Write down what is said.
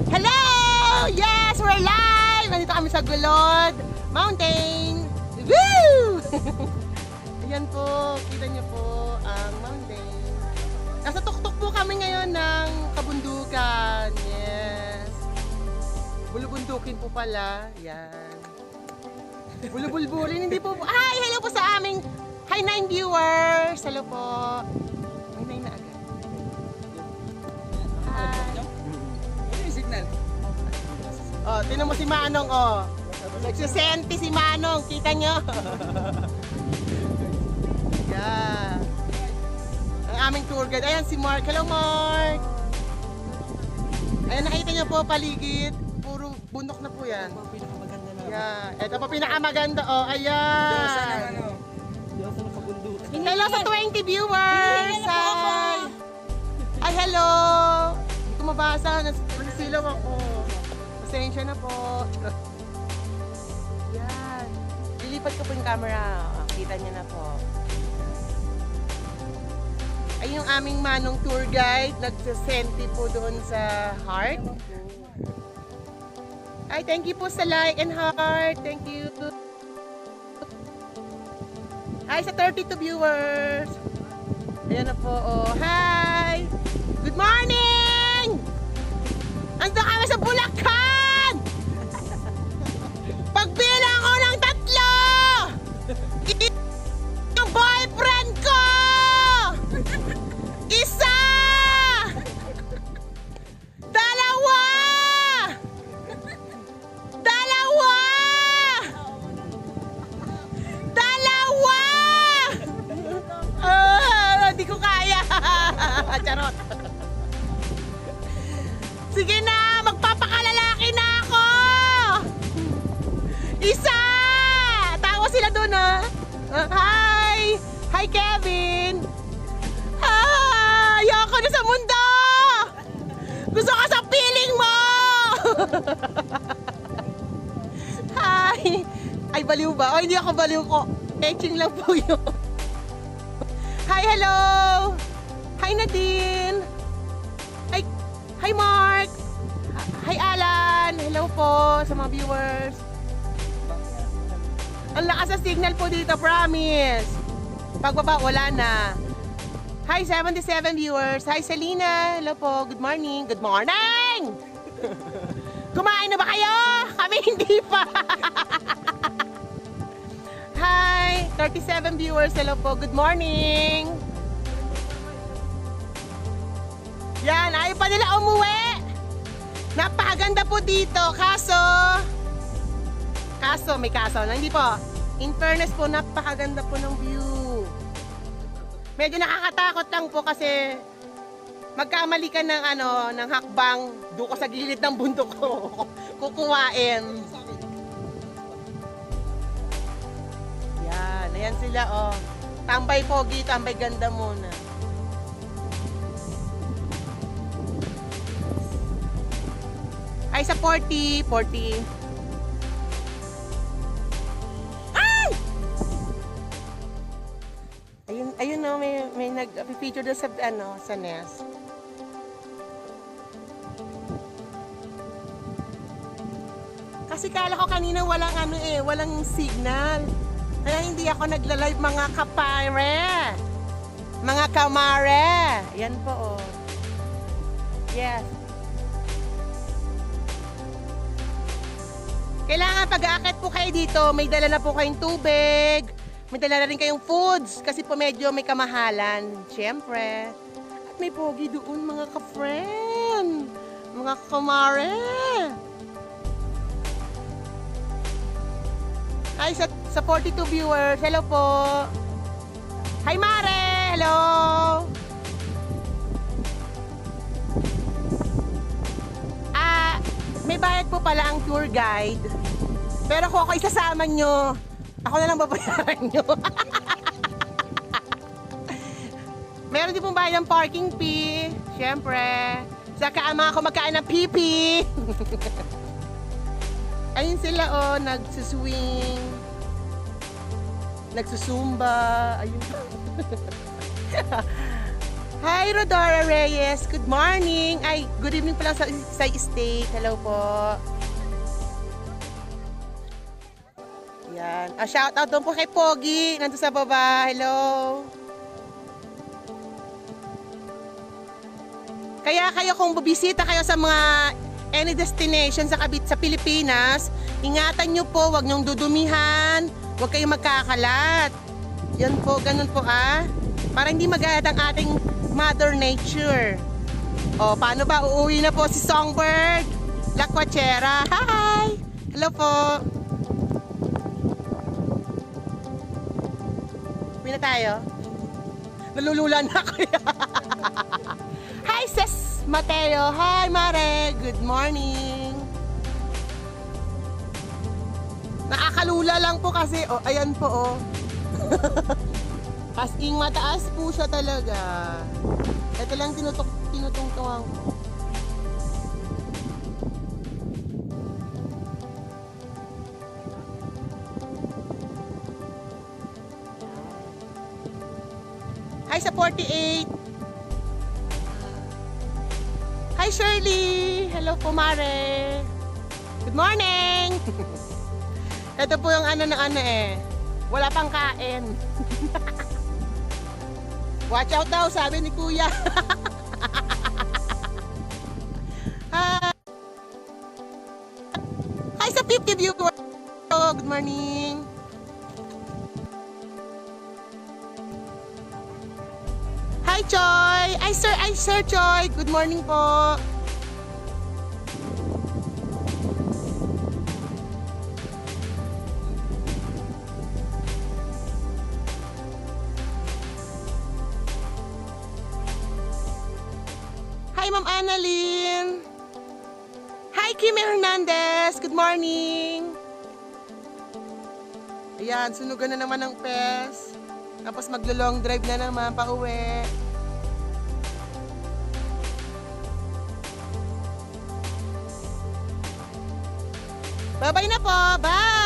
Hello! Yes, we're live! Nandito kami sa Gulod Mountain. Woo! Ayan po, kita niyo po ang mountain. Nasa tuktok po kami ngayon ng kabundukan. Yes. Bulubundukin po pala. Yan. Bulubulbulin. Hindi po. Hi! Hello po sa aming Hi 9 viewers. Hello po. May 9 na agad. Hi. Signal. Oh, tinan mo si Manong, oh. Nagsisenti si Manong, kita nyo. Yeah. Ang aming tour guide. Ayan si Mark. Hello, Mark. Ayan, nakita nyo po paligid. Puro bundok na po yan. Pinakamaganda na. Yeah. Ito po pinakamaganda, oh. Ayan. Diyosa ng kabundukan. Hello sa 20 viewers. Hi. Ay, hello. Hindi ko mabasa. Nasilaw ako. Pasensya na po. Yan. Lilipat ko po yung camera. Kita niyo na po. Ay, yung aming Manong tour guide. Nagsasenti po doon sa heart. Ay, thank you po sa like and heart. Thank you. Hi sa 32 viewers. Ayan na po. Oh, hi. Good morning! Ando kami sa Bulacan! Pagbilang ko ng 3! Yung boyfriend ko! Isa! Dalawa! Dalawa! Dalawa! Di ko kaya! Charot! Sige na! Magpapakalalaki na ako! Isa! Tawa sila doon, ha? Hi! Hi, Kevin! Ayoko na sa mundo! Gusto ka sa piling mo! Hi! Ay, baliw ba? O, hindi ako baliw ko. Etching lang po yun. Hi, hello! Hi, Nadine! Hi, Mark! Hi, Alan! Hello po sa mga viewers. Ang lakas sa signal po dito, promise. Pagbaba, wala na. Hi, 77 viewers. Hi, Selena. Hello po. Good morning. Good morning! Kumain na ba kayo? Kami hindi pa. Hi, 37 viewers. Hello po. Good morning. Yan, ayaw pa nila umuwi. Napakaganda po dito. May kaso na. Hindi po. In fairness po, napakaganda po ng view. Medyo nakakatakot lang po kasi magkamali ka ng ng hakbang doon ko sa gilid ng bundok ko. Kukuhain. Yan, ayan sila, oh. Tambay pogi, tambay ganda muna. Ay, sa 40. Ay! Ayun no, may nag-feature doon sa nest. Kasi kala ko kanina walang signal. Kaya hindi ako nagla-live mga kapare. Mga kamare. Yan po, oh. Yes. Kailangan pag-aakit po kayo dito, may dala na po kayong tubig, may dala na rin kayong foods, kasi po medyo may kamahalan, syempre. At may pogi doon, mga ka-friend, mga kamare. Ay, sa 42 viewers, hello po. Hi, Mare! Hello! May bayad po pala ang tour guide. Pero kung ako isasama nyo, ako na lang babayaran nyo. Meron din pong bayad ng parking fee. Siyempre. Saka ang mga kumakain ng pipi. Ayun sila, oh, nagsuswing. Nagsusumba. Ayun. Hi, Rodora Reyes. Good morning. Ay, good evening pala sa state. Hello po. Yan. Shout out doon po kay Pogi. Nandun sa baba. Hello. Kaya kayo kung bubisita kayo sa mga any destination sa Pilipinas, ingatan nyo po, wag nyong dudumihan, wag kayong magkakalat. Yan po, ganun po para hindi magalit ang ating Mother Nature. O, paano ba? Uuwi na po si Songbird La Quachera. Hi! Hello po. Uwi na tayo. Nalulula na ako. Hi, Sis Mateo. Hi, Mare. Good morning. Nakakalula lang po kasi, ayan po, As in, mataas po siya talaga. Ito lang tinutungtungan ko. Hi sa 48. Hi Shirley. Hello po Mare. Good morning. Ito po yung wala pang kain. Watch out daw, sabi ni Kuya. Hi sa 50 viewers. Good morning. Hi Choy. Ay Sir Choy. Good morning po. Hi, Ma'am Annalyn. Hi, Kimi Hernandez. Good morning. Ayan, sunugan na naman ng pes. Tapos maglo-long drive na naman pa uwi. Bye-bye na po. Bye!